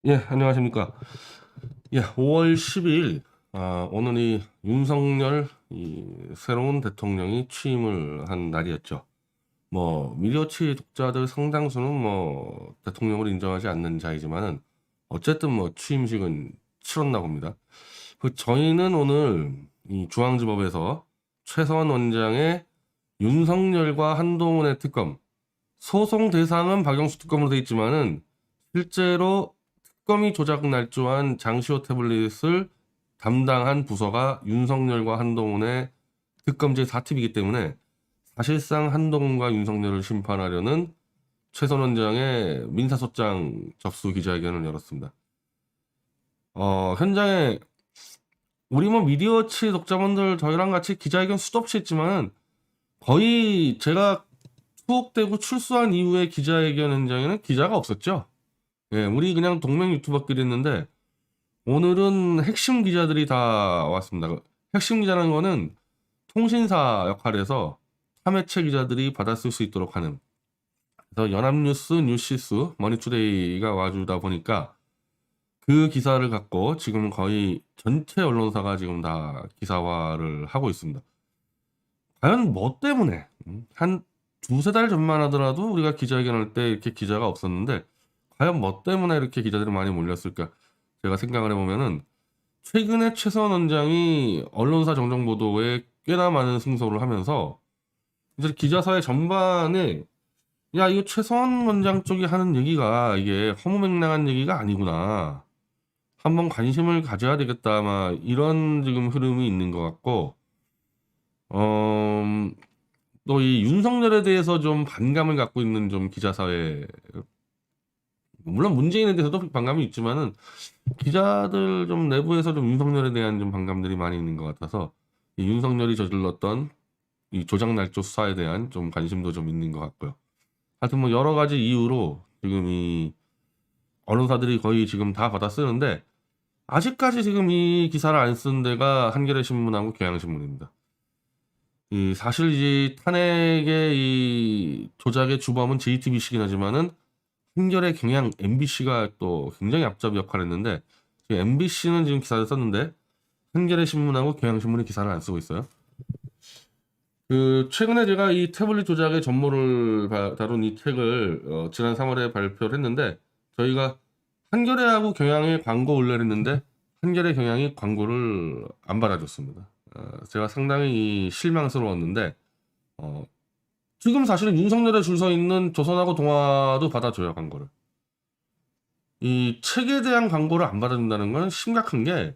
예, 안녕하십니까. 예, 5월 12일, 오늘이 윤석열 새로운 대통령이 취임을 한 날이었죠. 미디어치 독자들 상당수는 대통령을 인정하지 않는 자이지만은, 어쨌든 취임식은 치렀나 봅니다. 저희는 오늘 이 중앙지법에서 최서원 원장의 윤석열과 한동훈의 특검, 소송 대상은 박영수 특검으로 돼 있지만은, 실제로 특검이 조작 날조한 장시호 태블릿을 담당한 부서가 윤석열과 한동훈의 특검 제4팀이기 때문에 사실상 한동훈과 윤석열을 심판하려는 최선 원장의 민사소장 접수 기자회견을 열었습니다. 현장에 우리 미디어치 독자분들 저희랑 같이 기자회견 수도 없이 했지만 거의 제가 투옥되고 출소한 이후에 기자회견 현장에는 기자가 없었죠. 예, 우리 그냥 동맹 유튜버끼리 했는데 오늘은 핵심 기자들이 다 왔습니다. 핵심 기자라는 거는 통신사 역할에서 참여체 기자들이 받았을 수 있도록 하는. 그래서 연합뉴스, 뉴시스, 머니투데이가 와주다 보니까 그 기사를 갖고 지금 거의 전체 언론사가 지금 다 기사화를 하고 있습니다. 과연 뭐 때문에? 한 두세 달 전만 하더라도 우리가 기자회견할 때 이렇게 기자가 없었는데 과연 뭐 때문에 이렇게 기자들이 많이 몰렸을까? 제가 생각을 해보면은 최근에 최서원 원장이 언론사 정정보도에 꽤나 많은 승소를 하면서 이제 기자사회 전반에 야, 이거 최서원 원장 쪽이 하는 얘기가 이게 허무맹랑한 얘기가 아니구나. 한번 관심을 가져야 되겠다. 아마 이런 지금 흐름이 있는 것 같고, 또 이 윤석열에 대해서 좀 반감을 갖고 있는 좀 기자사회, 물론 문재인에 대해서도 반감이 있지만은 기자들 좀 내부에서 좀 윤석열에 대한 좀 반감들이 많이 있는 것 같아서 이 윤석열이 저질렀던 이 조작날조 수사에 대한 좀 관심도 좀 있는 것 같고요. 하여튼 여러 가지 이유로 지금 이 언론사들이 거의 지금 다 받아 쓰는데 아직까지 지금 이 기사를 안 쓴 데가 한겨레 신문하고 경향신문입니다. 이 사실 이 탄핵의 이 조작의 주범은 JTBC긴 하지만은 한겨레 경향 MBC가 또 굉장히 앞잡이 역할을 했는데 지금 MBC는 지금 기사를 썼는데 한겨레 신문하고 경향신문이 기사를 안 쓰고 있어요. 최근에 제가 이 태블릿 조작의 전모를 다룬 이 책을 지난 3월에 발표를 했는데 저희가 한겨레하고 경향에 광고 올려를 했는데 한겨레 경향이 광고를 안 받아줬습니다. 제가 상당히 실망스러웠는데 지금 사실은 윤석열에 줄 서 있는 조선하고 동아도 받아줘요, 광고를. 이 책에 대한 광고를 안 받아준다는 건 심각한 게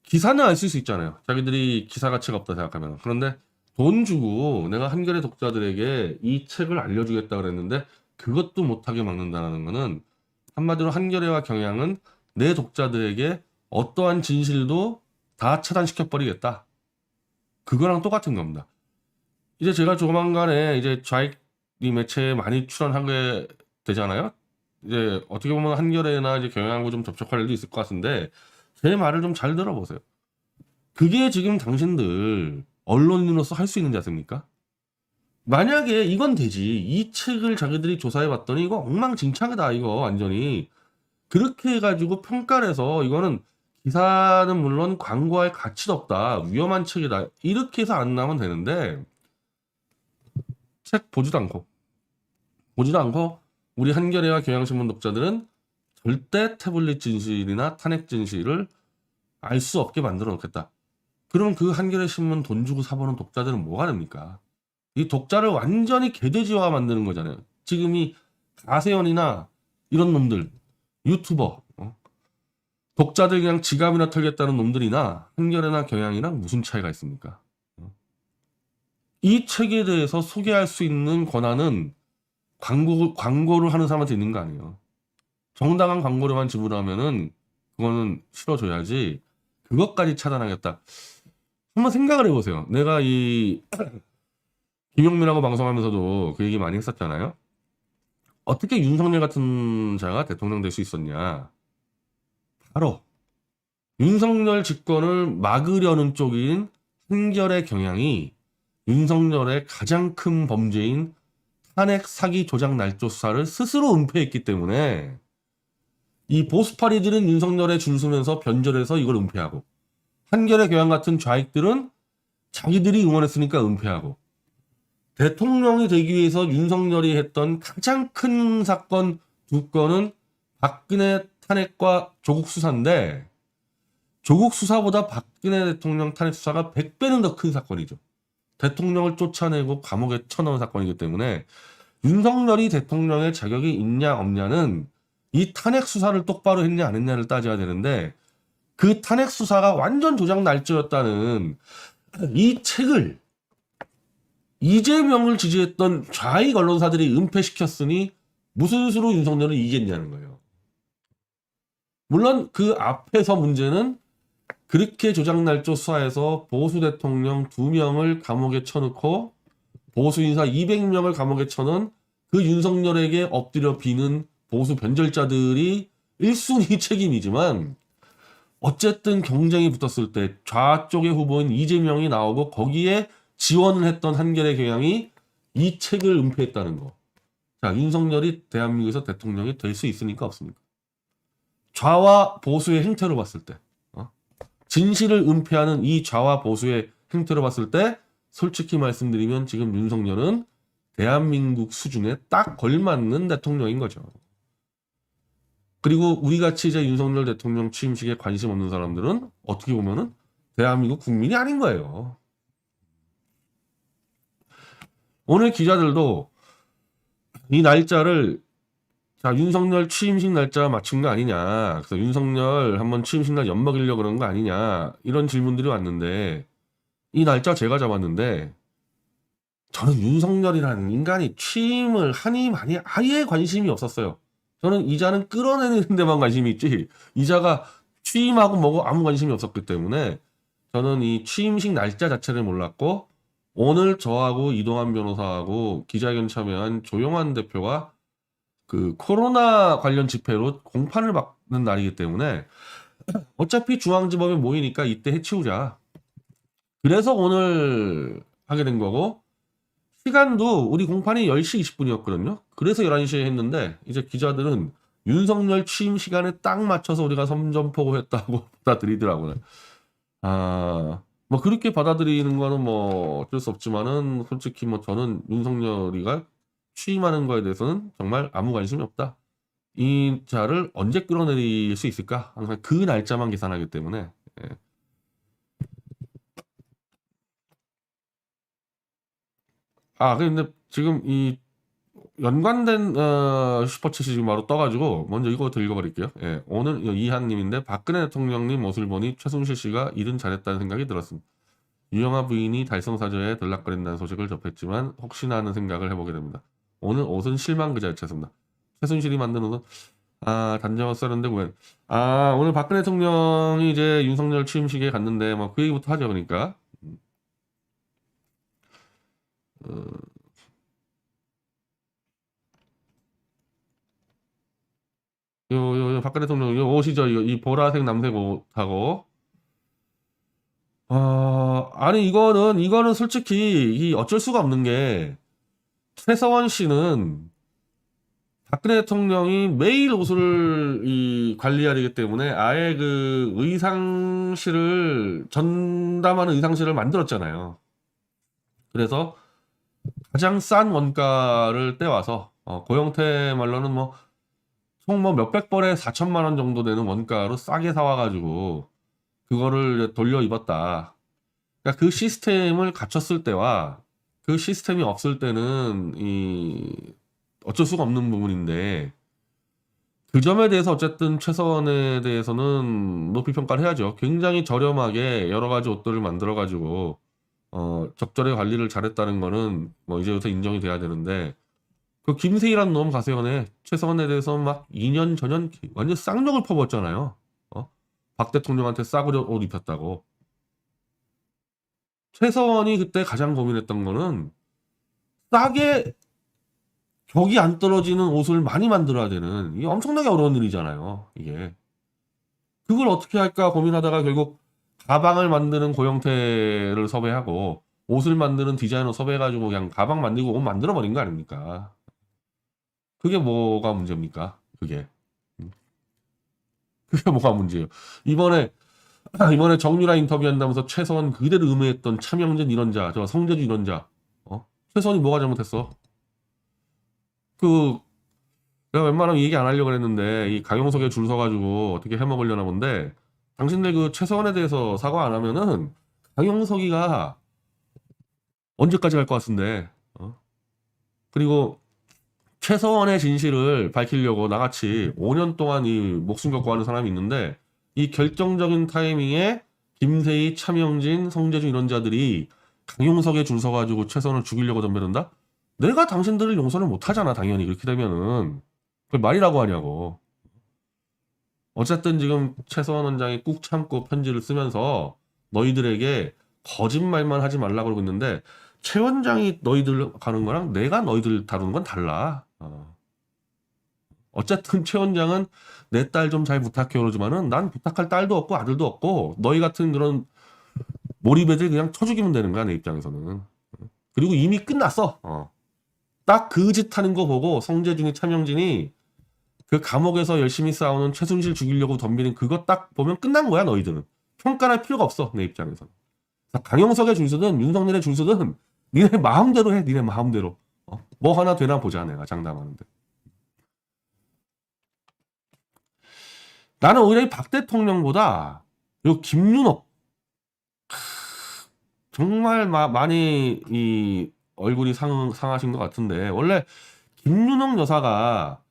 기사는 안 쓸 수 있잖아요. 자기들이 기사 가치가 없다 생각하면. 그런데 돈 주고 내가 한겨레 독자들에게 이 책을 알려주겠다 그랬는데 그것도 못하게 막는다는 거는 한마디로 한겨레와 경향은 내 독자들에게 어떠한 진실도 다 차단시켜 버리겠다. 그거랑 똑같은 겁니다. 이제 제가 조만간에 이제 좌익 매체에 많이 출연하게 되잖아요. 이제 어떻게 보면 한겨레나 이제 경향하고 좀 접촉할 일도 있을 것 같은데 제 말을 좀 잘 들어보세요. 그게 지금 당신들 언론인으로서 할 수 있는 자세입니까? 만약에 이건 되지. 이 책을 자기들이 조사해 봤더니 이거 엉망진창이다 이거 완전히. 그렇게 해가지고 평가를 해서 이거는 기사는 물론 광고할 가치도 없다. 위험한 책이다. 이렇게 해서 안 나오면 되는데 책 보지도 않고 우리 한겨레와 경향신문 독자들은 절대 태블릿 진실이나 탄핵 진실을 알 수 없게 만들어 놓겠다. 그럼 그 한겨레 신문 돈 주고 사보는 독자들은 뭐가 됩니까? 이 독자를 완전히 개돼지화 만드는 거잖아요. 지금 이 가세연이나 이런 놈들, 유튜버, 독자들 그냥 지갑이나 털겠다는 놈들이나 한겨레나 경향이랑 무슨 차이가 있습니까? 이 책에 대해서 소개할 수 있는 권한은 광고를 하는 사람한테 있는 거 아니에요. 정당한 광고료만 지불하면은 그거는 실어줘야지 그것까지 차단하겠다. 한번 생각을 해보세요. 내가 이 김용민하고 방송하면서도 그 얘기 많이 했었잖아요. 어떻게 윤석열 같은 자가 대통령 될 수 있었냐. 바로 윤석열 집권을 막으려는 쪽인 한겨레 경향이 윤석열의 가장 큰 범죄인 탄핵 사기 조작 날조 수사를 스스로 은폐했기 때문에 이 보수파리들은 윤석열에 줄 서면서 변절해서 이걸 은폐하고, 한겨레 교양 같은 좌익들은 자기들이 응원했으니까 은폐하고, 대통령이 되기 위해서 윤석열이 했던 가장 큰 사건 두 건은 박근혜 탄핵과 조국 수사인데, 조국 수사보다 박근혜 대통령 탄핵 수사가 100배는 더 큰 사건이죠. 대통령을 쫓아내고 감옥에 쳐넣은 사건이기 때문에 윤석열이 대통령의 자격이 있냐 없냐는 이 탄핵 수사를 똑바로 했냐 안 했냐를 따져야 되는데, 그 탄핵 수사가 완전 조작 날조였다는 이 책을 이재명을 지지했던 좌익 언론사들이 은폐시켰으니 무슨 수로 윤석열을 이겼냐는 거예요. 물론 그 앞에서 문제는 그렇게 조작날조 수사에서 보수 대통령 2명을 감옥에 쳐넣고 보수 인사 200명을 감옥에 쳐넣은 그 윤석열에게 엎드려 비는 보수 변절자들이 1순위 책임이지만, 어쨌든 경쟁이 붙었을 때 좌쪽의 후보인 이재명이 나오고 거기에 지원을 했던 한겨레 경향이 이 책을 은폐했다는 거. 자, 윤석열이 대한민국에서 대통령이 될 수 있으니까 없습니까? 좌와 보수의 행태로 봤을 때, 진실을 은폐하는 이 좌와 보수의 행태로 봤을 때, 솔직히 말씀드리면 지금 윤석열은 대한민국 수준에 딱 걸맞는 대통령인 거죠. 그리고 우리같이 이제 윤석열 대통령 취임식에 관심 없는 사람들은 어떻게 보면은 대한민국 국민이 아닌 거예요. 오늘 기자들도 이 날짜를, 자, 윤석열 취임식 날짜 맞춘 거 아니냐, 그래서 윤석열 한번 취임식 날 엿먹이려고 그런 거 아니냐, 이런 질문들이 왔는데, 이 날짜 제가 잡았는데, 저는 윤석열이라는 인간이 취임을 하니 마니 아예 관심이 없었어요. 저는 이자는 끌어내는 데만 관심이 있지, 이자가 취임하고 뭐고 아무 관심이 없었기 때문에 저는 이 취임식 날짜 자체를 몰랐고, 오늘 저하고 이동환 변호사하고 기자회견 참여한 조영환 대표가 그 코로나 관련 집회로 공판을 받는 날이기 때문에 어차피 중앙지법에 모이니까 이때 해치우자, 그래서 오늘 하게 된 거고, 시간도 우리 공판이 10시 20분이었거든요. 그래서 11시에 했는데, 이제 기자들은 윤석열 취임 시간에 딱 맞춰서 우리가 선전포고했다고 받아들이더라고요. 뭐 그렇게 받아들이는 거는 뭐 어쩔 수 없지만은, 솔직히 뭐 저는 윤석열이가 취임하는 거에 대해서는 정말 아무 관심이 없다. 이 자를 언제 끌어내릴 수 있을까? 항상 그 날짜만 계산하기 때문에. 예. 근데 지금 이 연관된 슈퍼챗이 지금 바로 떠가지고 먼저 이거부터 읽어버릴게요. 예, 오늘 이한님인데, 박근혜 대통령님 모습을 보니 최순실 씨가 일은 잘했다는 생각이 들었습니다. 유영아 부인이 달성사저에 들락거린다는 소식을 접했지만 혹시나 하는 생각을 해보게 됩니다. 오늘 옷은 실망 그 자체였습니다. 최순실이 만든 옷은 단정한 썰인데 왜? 오늘 박근혜 대통령이 이제 윤석열 취임식에 갔는데 뭐 그 얘기부터 하죠. 그러니까 박근혜 대통령 요 옷이죠. 이 보라색 남색 옷하고. 아니 이거는 솔직히 이 어쩔 수가 없는 게, 최서원 씨는 박근혜 대통령이 매일 옷을 관리하기 때문에 아예 그 의상실을 전담하는 의상실을 만들었잖아요. 그래서 가장 싼 원가를 떼와서 고영태 말로는 뭐 총 뭐 몇백 벌에 4천만 원 정도 되는 원가로 싸게 사와가지고 그거를 돌려 입었다. 그러니까 그 시스템을 갖췄을 때와 그 시스템이 없을 때는 어쩔 수가 없는 부분인데, 그 점에 대해서 어쨌든 최선에 대해서는 높이 평가를 해야죠. 굉장히 저렴하게 여러 가지 옷들을 만들어 가지고 적절히 관리를 잘했다는 거는 뭐 이제부터 인정이 돼야 되는데, 그 김세희라는 놈 가세연에 최선에 대해서 막 2년 전년 완전 쌍욕을 퍼붓잖아요. 박 대통령한테 싸구려 옷 입혔다고. 최서원이 그때 가장 고민했던 거는 싸게 격이 안 떨어지는 옷을 많이 만들어야 되는, 이게 엄청나게 어려운 일이잖아요. 이게 그걸 어떻게 할까 고민하다가 결국 가방을 만드는 고영태를 섭외하고 옷을 만드는 디자이너 섭외해가지고 그냥 가방 만들고 옷 만들어 버린 거 아닙니까? 그게 뭐가 문제입니까? 그게. 그게 뭐가 문제예요? 이번에 정유라 인터뷰한다면서 최서원 그대로 음해했던 차명진 이런 자, 저 성재주 이런 자, 최서원이 뭐가 잘못했어? 그 내가 웬만하면 얘기 안 하려고 그랬는데 이 강용석에 줄 서가지고 어떻게 해먹으려나 본데 당신들 그 최서원에 대해서 사과 안 하면은 강용석이가 언제까지 갈 것 같은데 그리고 최서원의 진실을 밝히려고 나같이 5년 동안 이 목숨 걸고 하는 사람이 있는데 이 결정적인 타이밍에 김세희, 차명진, 성재주 이런 자들이 강용석에 줄 서가지고 최서원을 죽이려고 덤벼든다? 내가 당신들을 용서를 못하잖아 당연히 그렇게 되면은 그걸 말이라고 하냐고. 어쨌든 지금 최서원 원장이 꾹 참고 편지를 쓰면서 너희들에게 거짓말만 하지 말라고 그러고 있는데 최 원장이 너희들 가는 거랑 내가 너희들 다루는 건 달라. 어쨌든 최 원장은 내 딸 좀 잘 부탁해 그러지만은 난 부탁할 딸도 없고 아들도 없고 너희 같은 그런 몰입애들 그냥 쳐 죽이면 되는 거야 내 입장에서는. 그리고 이미 끝났어. 딱 그 짓 하는 거 보고 성재준이 차명진이 그 감옥에서 열심히 싸우는 최순실 죽이려고 덤비는 그거 딱 보면 끝난 거야 너희들은. 평가할 필요가 없어 내 입장에서는. 강용석의 줄서든 윤석열의 줄서든 니네 마음대로 해. 니네 마음대로. 뭐 하나 되나 보자 내가 장담하는데. 나는 오히려 박 대통령보다 요 김윤옥 정말 많이 이 얼굴이 상하신 것 같은데 원래 김윤옥 여사가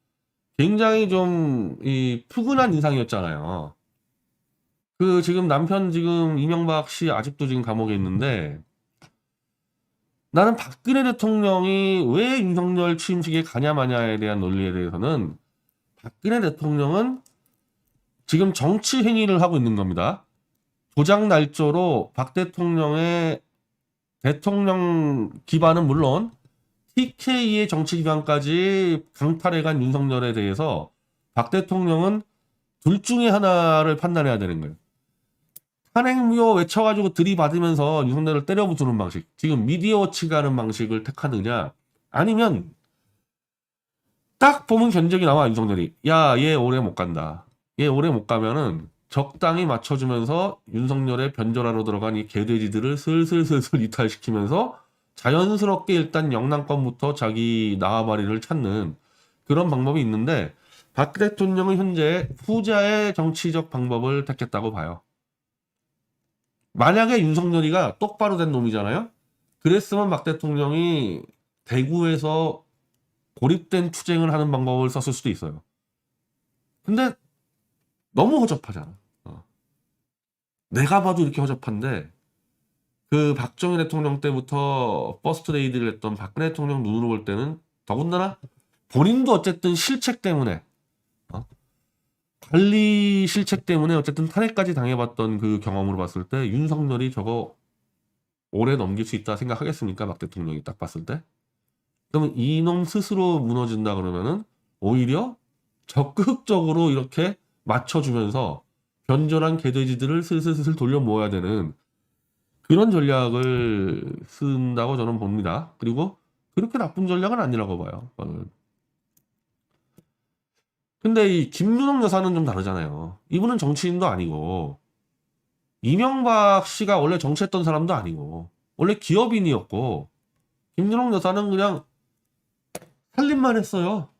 굉장히 좀 이 푸근한 인상이었잖아요. 그 지금 남편 지금 이명박 씨 아직도 지금 감옥에 있는데 나는 박근혜 대통령이 왜 윤석열 취임식에 가냐 마냐에 대한 논리에 대해서는 박근혜 대통령은 지금 정치 행위를 하고 있는 겁니다. 조작 날조로 박 대통령의 대통령 기반은 물론 TK의 정치 기반까지 강탈해간 윤석열에 대해서 박 대통령은 둘 중에 하나를 판단해야 되는 거예요. 탄핵무효 외쳐가지고 들이받으면서 윤석열을 때려부수는 방식, 지금 미디어워치가 하는 방식을 택하느냐, 아니면 딱 보면 견적이 나와 윤석열이 야 얘 오래 못 간다. 얘 오래 못 가면은 적당히 맞춰주면서 윤석열의 변절하러 들어간 이 개돼지들을 슬슬 이탈시키면서 자연스럽게 일단 영남권부터 자기 나와바리를 찾는 그런 방법이 있는데 박 대통령은 현재 후자의 정치적 방법을 택했다고 봐요. 만약에 윤석열이가 똑바로 된 놈이잖아요. 그랬으면 박 대통령이 대구에서 고립된 투쟁을 하는 방법을 썼을 수도 있어요. 근데 너무 허접하잖아. 내가 봐도 이렇게 허접한데 그 박정희 대통령 때부터 퍼스트 레이디를 했던 박근혜 대통령 눈으로 볼 때는 더군다나 본인도 어쨌든 실책 때문에 관리 실책 때문에 어쨌든 탄핵까지 당해봤던 그 경험으로 봤을 때 윤석열이 저거 오래 넘길 수 있다 생각하겠습니까? 박 대통령이 딱 봤을 때. 그러면 이놈 스스로 무너진다 그러면은 오히려 적극적으로 이렇게 맞춰주면서 변절한 개돼지들을 슬슬 돌려 모아야 되는 그런 전략을 쓴다고 저는 봅니다. 그리고 그렇게 나쁜 전략은 아니라고 봐요. 근데 이 김윤옥 여사는 좀 다르잖아요. 이분은 정치인도 아니고 이명박 씨가 원래 정치했던 사람도 아니고 원래 기업인이었고 김윤옥 여사는 그냥 살림만 했어요.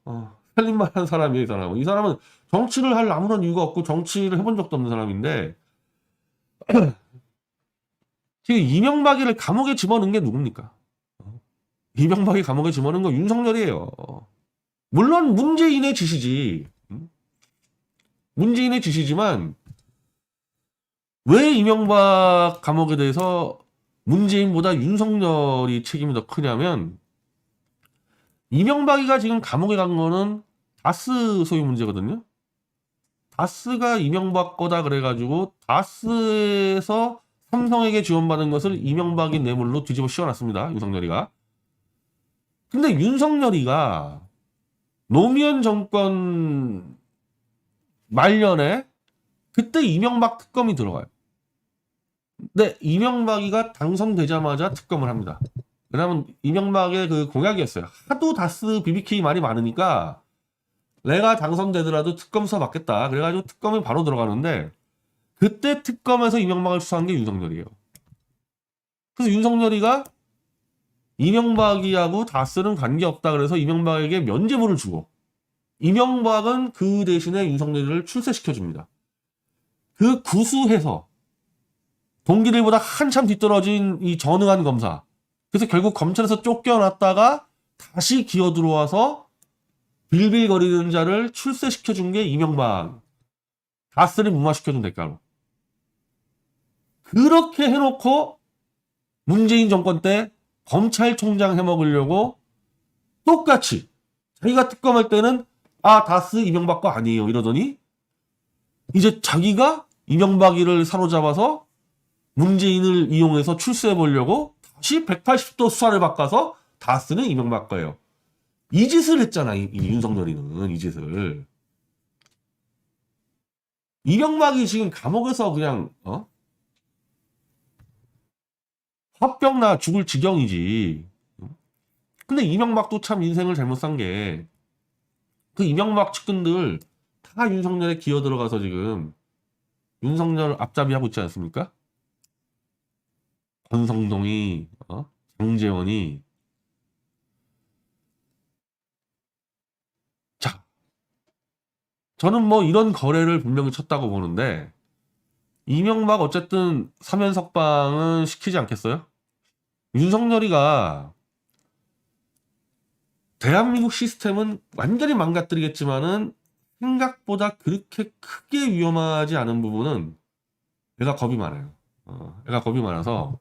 살림만 한 사람이에요. 이 사람은. 이 사람은 정치를 할 아무런 이유가 없고 정치를 해본 적도 없는 사람인데 지금 이명박이를 감옥에 집어넣은 게 누굽니까? 이명박이 감옥에 집어넣은 건 윤석열이에요. 물론 문재인의 지시지. 문재인의 지시지만 왜 이명박 감옥에 대해서 문재인보다 윤석열이 책임이 더 크냐면 이명박이가 지금 감옥에 간 거는 다스 소유 문제거든요. 다스가 이명박 거다 그래가지고 다스에서 삼성에게 지원받은 것을 이명박이 뇌물로 뒤집어 씌워놨습니다. 윤석열이가. 근데 윤석열이가 노무현 정권 말년에 그때 이명박 특검이 들어가요. 근데 이명박이가 당선되자마자 특검을 합니다. 왜냐면 이명박의 그 공약이었어요. 하도 다스 BBK 말이 많으니까 내가 당선되더라도 특검 수사 받겠다. 그래가지고 특검이 바로 들어가는데 그때 특검에서 이명박을 수사한 게 윤석열이에요. 그래서 윤석열이가 이명박이하고 다스는 관계없다 그래서 이명박에게 면죄부를 주고 이명박은 그 대신에 윤석열이를 출세시켜줍니다. 그 구수해서 동기들보다 한참 뒤떨어진 이 전응한 검사. 그래서 결국 검찰에서 쫓겨났다가 다시 기어 들어와서 빌빌거리는 자를 출세시켜준 게 이명박. 다스를 무마시켜준 대가로. 그렇게 해놓고 문재인 정권 때 검찰총장 해먹으려고 똑같이 자기가 특검할 때는 다스 이명박 거 아니에요 이러더니 이제 자기가 이명박이를 사로잡아서 문재인을 이용해서 출세해보려고 다시 180도 수사를 바꿔서 다스는 이명박 거예요. 이 짓을 했잖아 이 윤석열이는 이 짓을. 이명박이 지금 감옥에서 그냥 화병나 죽을 지경이지. 근데 이명박도 참 인생을 잘못 산 게 그 이명박 측근들 다 윤석열에 기어 들어가서 지금 윤석열 앞잡이 하고 있지 않습니까? 권성동이 장제원이. 자, 저는 뭐 이런 거래를 분명히 쳤다고 보는데 이명박 어쨌든 사면 석방은 시키지 않겠어요? 윤석열이가 대한민국 시스템은 완전히 망가뜨리겠지만은 생각보다 그렇게 크게 위험하지 않은 부분은 애가 겁이 많아요. 애가 겁이 많아서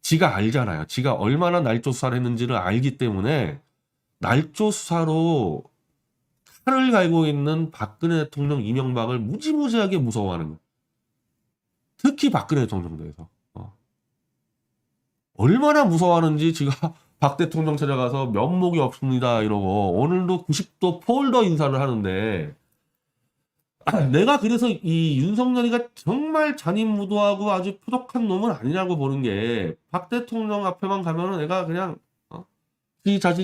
지가 알잖아요. 지가 얼마나 날조 수사를 했는지를 알기 때문에 날조 수사로 칼을 갈고 있는 박근혜 대통령 이명박을 무지무지하게 무서워하는 거예요. 특히 박근혜 대통령 대해서. 얼마나 무서워하는지 지가 박 대통령 찾아가서 면목이 없습니다 이러고 오늘도 90도 폴더 인사를 하는데 내가 그래서 이 윤석열이가 정말 잔인무도하고 아주 표독한 놈은 아니라고 보는 게 박 대통령 앞에만 가면은 내가 그냥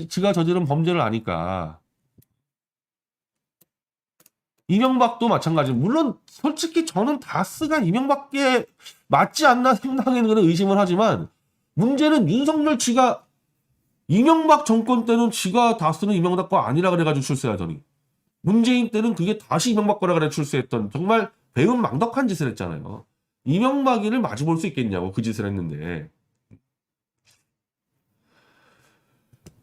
지가 저지른 범죄를 아니까. 이명박도 마찬가지. 물론 솔직히 저는 다스가 이명박에 맞지 않나 상당히 의심을 하지만 문제는 윤석열 지가 이명박 정권 때는 지가 다스는 이명박 거 아니라 그래가지고 출세하더니 문재인 때는 그게 다시 이명박 거라 그래 출세했던 정말 배은망덕한 짓을 했잖아요. 이명박이를 마주볼 수 있겠냐고 그 짓을 했는데.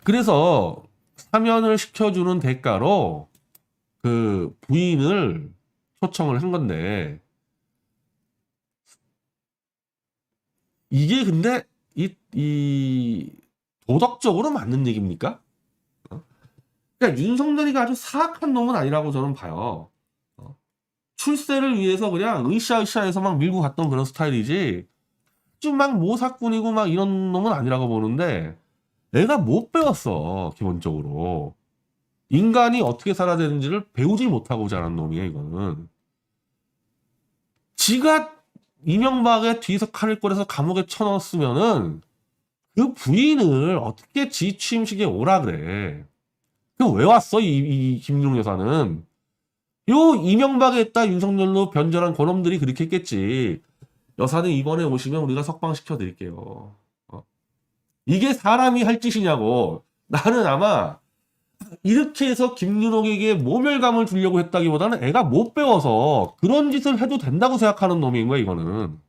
그래서 사면을 시켜주는 대가로 그 부인을 초청을 한 건데 이게 근데 이 도덕적으로 맞는 얘기입니까? 그러니까 윤석열이가 아주 사악한 놈은 아니라고 저는 봐요. 출세를 위해서 그냥 으쌰으쌰해서 막 밀고 갔던 그런 스타일이지 좀 막 모사꾼이고 막 이런 놈은 아니라고 보는데 내가 못 배웠어 기본적으로. 인간이 어떻게 살아야 되는지를 배우질 못하고 자란 놈이에요 이거는. 지가 이명박의 뒤에서 칼을 꺼내서 감옥에 쳐넣었으면은 그 부인을 어떻게 지 취임식에 오라 그래. 그 왜 왔어 이 김용 여사는. 요 이명박에 있다 윤석열로 변절한 고놈들이 그렇게 했겠지. 여사는 이번에 오시면 우리가 석방시켜 드릴게요. 이게 사람이 할 짓이냐고. 나는 아마 이렇게 해서 김윤옥에게 모멸감을 주려고 했다기보다는 애가 못 배워서 그런 짓을 해도 된다고 생각하는 놈인 거야 이거는.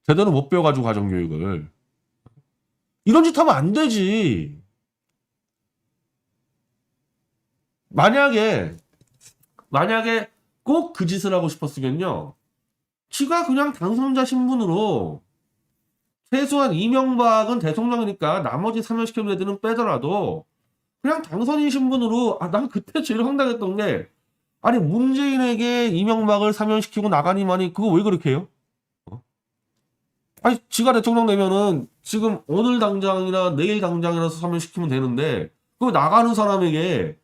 제대로 못 배워가지고 가정교육을. 이런 짓 하면 안 되지. 만약에 꼭 그 짓을 하고 싶었으면요. 지가 그냥 당선자 신분으로 최소한 이명박은 대통령이니까 나머지 사면시키는 애들은 빼더라도 그냥 당선인 신분으로 난 그때 제일 황당했던 게 아니 문재인에게 이명박을 사면시키고 나가니만이 그거 왜 그렇게 해요? 아니 지가 대통령 되면은 지금 오늘 당장이나 내일 당장이라서 사면시키면 되는데 그 나가는 사람에게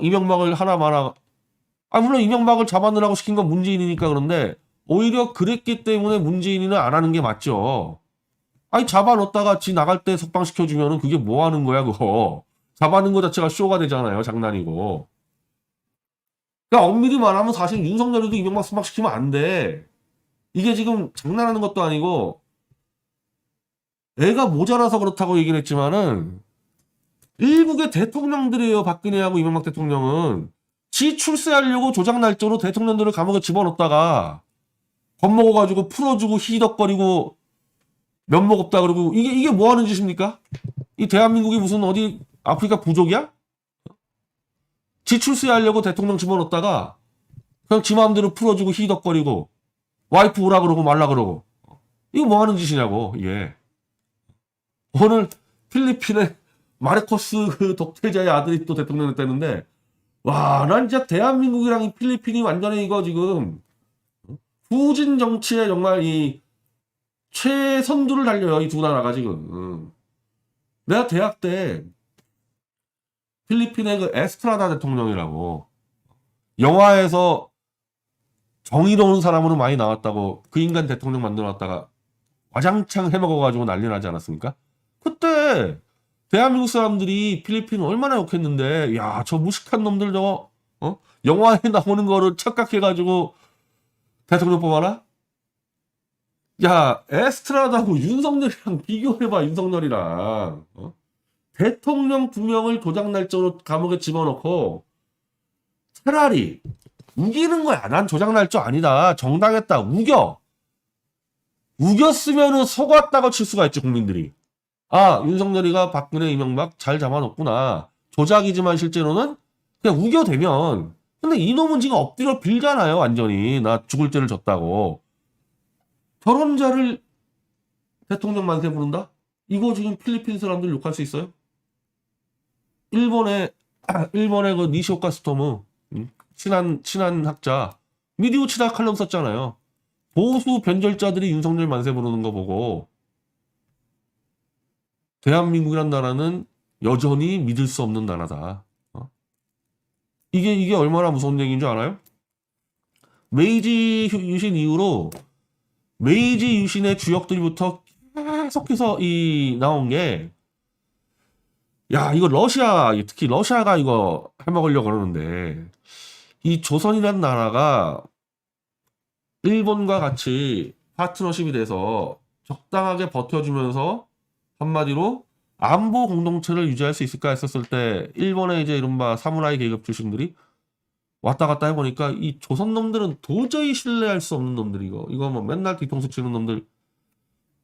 이명박을 하나마나 물론 이명박을 잡아내라고 시킨 건 문재인이니까 그런데 오히려 그랬기 때문에 문재인이는 안 하는 게 맞죠. 아니 잡아놓다가 지 나갈 때 석방시켜주면은 그게 뭐 하는 거야 그거. 잡아놓은 거 자체가 쇼가 되잖아요. 장난이고. 그러니까 엄밀히 말하면 사실 윤석열이도 이명박 순방시키면 안 돼. 이게 지금 장난하는 것도 아니고 애가 모자라서 그렇다고 얘기를 했지만은 일국의 대통령들이에요. 박근혜하고 이명박 대통령은 지 출세하려고 조작 날조로 대통령들을 감옥에 집어넣다가 겁먹어가지고 풀어주고 히덕거리고 면목 없다 그러고 이게 뭐 하는 짓입니까? 이 대한민국이 무슨 어디 아프리카 부족이야? 지 출세하려고 대통령 집어넣다가 그냥 지 마음대로 풀어주고 히덕거리고 와이프 오라 그러고 말라 그러고 이거 뭐 하는 짓이냐고 이게. 오늘 필리핀의 마르코스 그 독재자의 아들이 또 대통령 됐다는데 와, 난 진짜 대한민국이랑 이 필리핀이 완전히 이거 지금 후진 정치에 정말 이 최선두를 달려요. 이 두 나라가 지금. 내가 대학 때 필리핀의 그 에스트라다 대통령이라고 영화에서 정의로운 사람으로 많이 나왔다고 그 인간 대통령 만들어놨다가 와장창 해먹어가지고 난리 나지 않았습니까? 그때 대한민국 사람들이 필리핀 얼마나 욕했는데 야, 저 무식한 놈들 저거 영화에 나오는 거를 착각해가지고 대통령 뽑아라? 야, 에스트라다고 윤석열이랑 비교해봐. 윤석열이랑 대통령 2명을 조작 날조로 감옥에 집어넣고 차라리 우기는 거야. 난 조작 날조 아니다. 정당했다. 우겼으면은 속았다고 칠 수가 있지 국민들이. 아, 윤석열이가 박근혜 이명박 잘 잡아놓구나. 조작이지만 실제로는 그냥 우겨대면. 근데 이놈은 지금 엎드려 빌잖아요. 완전히 나 죽을 죄를 졌다고. 저런 자를 대통령 만세 부른다? 이거 지금 필리핀 사람들 욕할 수 있어요? 일본의 그 니시오카 스토무 친한 학자 미디오치다 칼럼 썼잖아요. 보수 변절자들이 윤석열 만세 부르는 거 보고 대한민국이란 나라는 여전히 믿을 수 없는 나라다. 이게 얼마나 무서운 얘기인 줄 알아요? 메이지 유신 이후로 메이지 유신의 주역들부터 계속해서 나온 게 야, 이거 러시아, 특히 러시아가 이거 해먹으려고 그러는데 이 조선이라는 나라가 일본과 같이 파트너십이 돼서 적당하게 버텨주면서 한마디로 안보 공동체를 유지할 수 있을까 했었을 때 일본의 이제 이른바 사무라이 계급 출신들이 왔다 갔다 해보니까 이 조선 놈들은 도저히 신뢰할 수 없는 놈들 이거 뭐 맨날 뒤통수 치는 놈들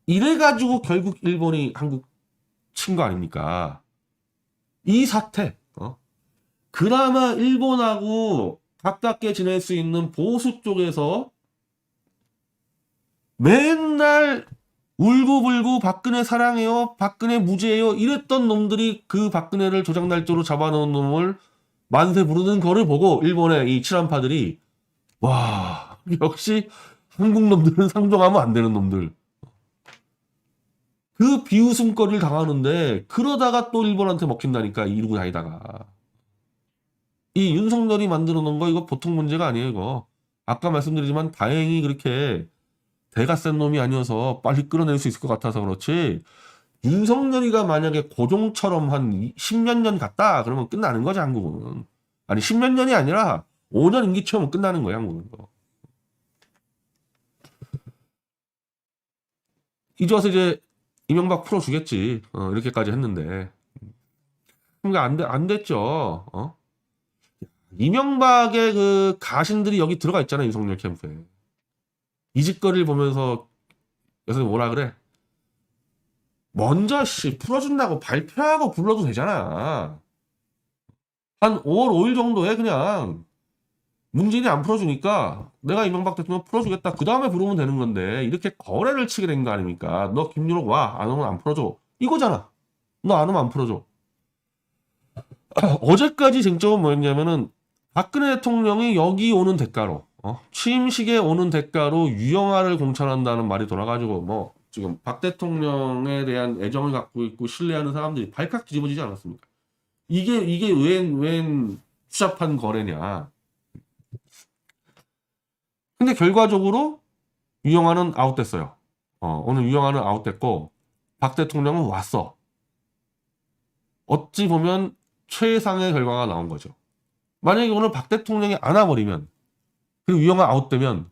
이래가지고 결국 일본이 한국 친 거 아닙니까? 이 사태 그나마 일본하고 가깝게 지낼 수 있는 보수 쪽에서 맨날 울고불고 박근혜 사랑해요 박근혜 무죄예요 이랬던 놈들이 그 박근혜를 조작날조로 잡아놓은 놈을 만세 부르는 거를 보고 일본의 이 칠한파들이 와 역시 한국 놈들은 상종하면 안 되는 놈들 그 비웃음거리를 당하는데 그러다가 또 일본한테 먹힌다니까 이러고 다니다가 이 윤석열이 만들어 놓은 거 이거 보통 문제가 아니에요 이거 아까 말씀드리지만 다행히 그렇게 대가 센 놈이 아니어서 빨리 끌어낼 수 있을 것 같아서 그렇지 윤석열이가 만약에 고종처럼 한 10몇 년 갔다 그러면 끝나는 거지 한국은 아니 10몇 년이 아니라 5년 임기 채우면 끝나는 거야 한국은 이제 와서 이제 이명박 풀어주겠지 이렇게까지 했는데 그러니까 안 됐죠 이명박의 그 가신들이 여기 들어가 있잖아요 윤석열 캠프에 이 짓거리를 보면서 여기서 뭐라 그래 먼저 풀어준다고 발표하고 불러도 되잖아 한 5월 5일 정도에 그냥 문재인이 안 풀어주니까 내가 이명박 대통령 풀어주겠다 그 다음에 부르면 되는 건데 이렇게 거래를 치게 된 거 아닙니까 너 김유록 와 안 오면 안 풀어줘 이거잖아 너 안 오면 안 풀어줘 어제까지 쟁점은 뭐였냐면은 박근혜 대통령이 여기 오는 대가로 취임식에 오는 대가로 유영아를 공천한다는 말이 돌아가지고 뭐 지금 박 대통령에 대한 애정을 갖고 있고 신뢰하는 사람들이 발칵 뒤집어지지 않았습니까? 이게 웬 추잡한 거래냐? 근데 결과적으로 유영아는 아웃됐어요. 오늘 유영아는 아웃됐고 박 대통령은 왔어. 어찌 보면 최상의 결과가 나온 거죠. 만약에 오늘 박 대통령이 안아버리면, 그리고 유영아 아웃되면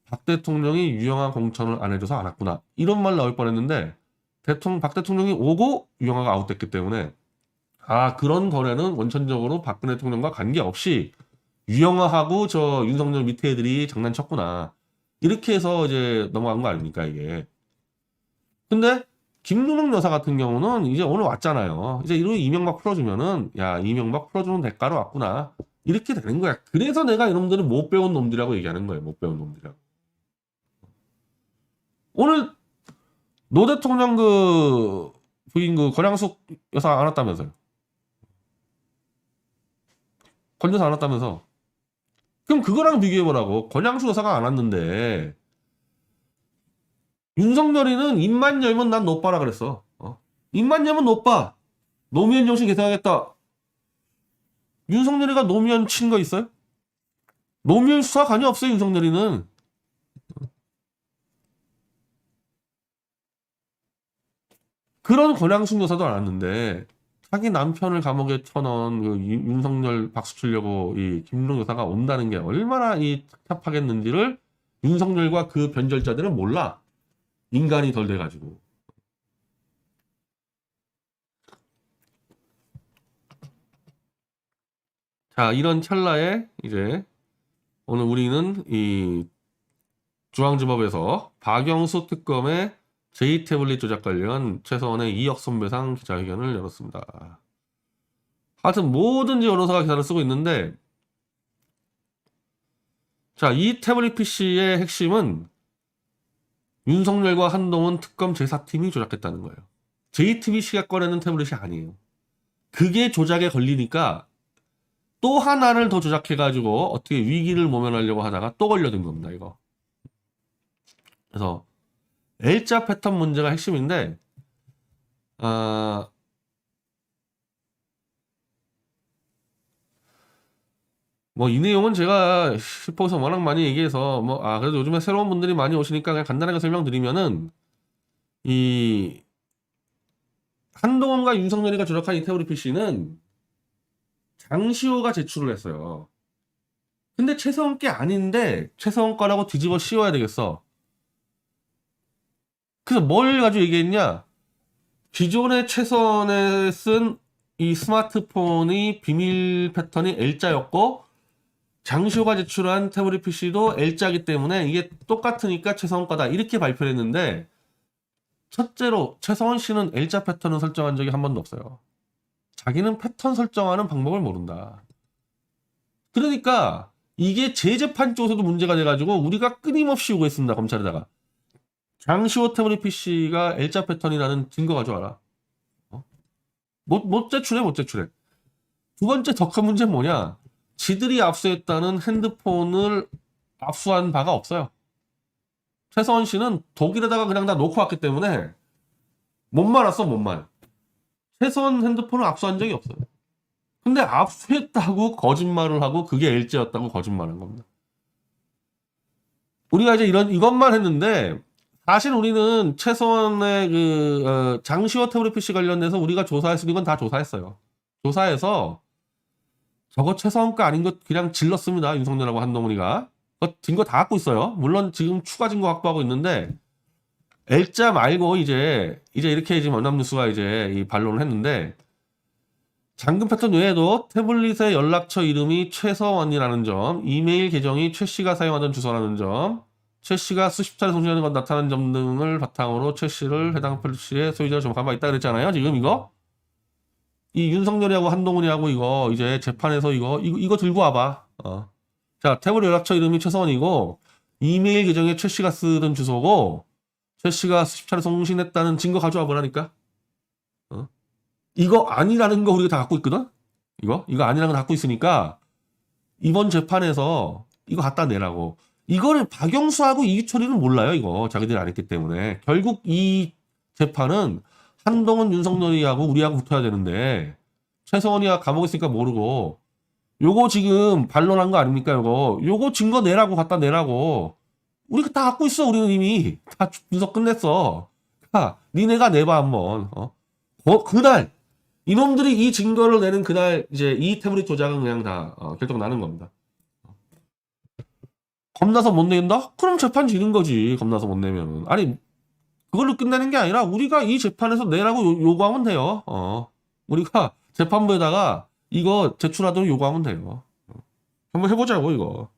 박 대통령이 유영아 공천을 안 해줘서 안 왔구나, 이런 말 나올 뻔했는데 박 대통령이 오고 유영아가 아웃됐기 때문에 그런 거래는 원천적으로 박근혜 대통령과 관계없이 유영아하고 저 윤석열 밑에 애들이 장난쳤구나, 이렇게 해서 이제 넘어간 거 아닙니까 이게. 근데 김문옥 여사 같은 경우는 이제 오늘 왔잖아요. 이제 이로 이명박 풀어주면은 야, 이명박 풀어주는 대가로 왔구나, 이렇게 되는 거야. 그래서 내가 이놈들은 못 배운 놈들이라고 얘기하는 거예요. 못 배운 놈들이라고. 오늘 노 대통령 그 부인 그 권양숙 여사 안 왔다면서요. 권 여사 안 왔다면서. 그럼 그거랑 비교해보라고. 권양숙 여사가 안 왔는데 윤석열이는 입만 열면 난 노빠라 그랬어. 입만 열면 노빠. 노무현 정신 계승하겠다. 윤석열이가 노무현 친 거 있어요? 노무현 수사 관이 없어요, 윤석열이는. 그런 권양숙 여사도 안 왔는데 자기 남편을 감옥에 쳐넣은 그 윤석열 박수 치려고 이 김문옥 여사가 온다는 게 얼마나 이 착잡하겠는지를 윤석열과 그 변절자들은 몰라. 인간이 덜 돼가지고. 자, 이런 찰나에 이제 오늘 우리는 이 중앙지법에서 박영수 특검의 J태블릿 조작 관련 최서원의 2억 손배상 기자회견을 열었습니다. 하여튼 뭐든지 언론사가 기사를 쓰고 있는데, 자, 이 태블릿 PC의 핵심은 윤석열과 한동훈 특검 제4팀이 조작했다는 거예요. JTBC가 꺼내는 태블릿이 아니에요. 그게 조작에 걸리니까 또 하나를 더 조작해가지고 어떻게 위기를 모면하려고 하다가 또 걸려든 겁니다, 이거. 그래서 L자 패턴 문제가 핵심인데, 뭐 이 내용은 제가 싶어서 워낙 많이 얘기해서 그래도 요즘에 새로운 분들이 많이 오시니까 그냥 간단하게 설명드리면은, 이 한동훈과 윤석열이가 조작한 이 태블릿 PC는 장시호가 제출을 했어요. 근데 최서원 게 아닌데 최서원 거라고 뒤집어 씌워야 되겠어. 그래서 뭘 가지고 얘기했냐? 기존에 최서원에 쓴 이 스마트폰이 비밀 패턴이 L자였고 장시호가 제출한 태블릿 PC도 L자이기 때문에 이게 똑같으니까 최서원 거다, 이렇게 발표를 했는데, 첫째로 최서원 씨는 L자 패턴을 설정한 적이 한 번도 없어요. 자기는 패턴 설정하는 방법을 모른다. 그러니까 이게 재재판 쪽에서도 문제가 돼가지고 우리가 끊임없이 요구했습니다, 검찰에다가. 장시호 태블릿 PC가 L자 패턴이라는 증거 가져와라. 못 제출해, 못 제출해. 두 번째 더 큰 문제는 뭐냐? 지들이 압수했다는 핸드폰을 압수한 바가 없어요. 최서원 씨는 독일에다가 그냥 다 놓고 왔기 때문에 못만 왔어, 못만. 최서원 핸드폰을 압수한 적이 없어요. 근데 압수했다고 거짓말을 하고 그게 L자였다고 거짓말한 겁니다. 우리가 이제 이것만 했는데, 사실 우리는 최서원의 장시호 태블릿 PC 관련돼서 우리가 조사할 수 있는 건 다 조사했어요. 조사해서 저거 최서원 거 아닌 것 그냥 질렀습니다, 윤석열하고 한동훈이가. 증거 다 갖고 있어요. 물론 지금 추가 증거 확보하고 있는데, L자 말고 이제 이렇게 지금 연합뉴스가 이제 이 반론을 했는데, 잠금 패턴 외에도 태블릿의 연락처 이름이 최서원이라는 점, 이메일 계정이 최 씨가 사용하던 주소라는 점, 최 씨가 수십 차례 송신하는 것 나타나는 점 등을 바탕으로 최 씨를 해당 PC의 소유자로 지목한 바 있다 그랬잖아요. 지금 이거 이 윤석열이하고 한동훈이하고 이거 이제 재판에서 이거 들고 와봐. 자, 태블릿 연락처 이름이 최서원이고 이메일 계정에 최 씨가 쓰던 주소고 최 씨가 수십 차례 송신했다는 증거 가져와 보라니까. 이거 아니라는 거 우리가 다 갖고 있거든? 이거 아니라는 거 갖고 있으니까 이번 재판에서 이거 갖다 내라고. 이거를 박영수하고 이규철이는 몰라요, 이거. 자기들이 안 했기 때문에. 결국 이 재판은 한동훈, 윤석열이하고 우리하고 붙어야 되는데, 최서원이가 감옥에 있으니까 모르고, 요거 지금 반론한 거 아닙니까, 요거 증거 내라고, 갖다 내라고. 우리가 다 갖고 있어, 우리는 이미. 다 분석 끝냈어. 야, 니네가 내봐, 한번. 그날, 이놈들이 이 증거를 내는 그날 이제 이 태블릿 조작은 그냥 다 결정 나는 겁니다. 겁나서 못 낸다? 그럼 재판 지는 거지. 겁나서 못 내면은. 아니 그걸로 끝내는 게 아니라 우리가 이 재판에서 내라고 요구하면 돼요. 우리가 재판부에다가 이거 제출하도록 요구하면 돼요. 한번 해보자고 이거.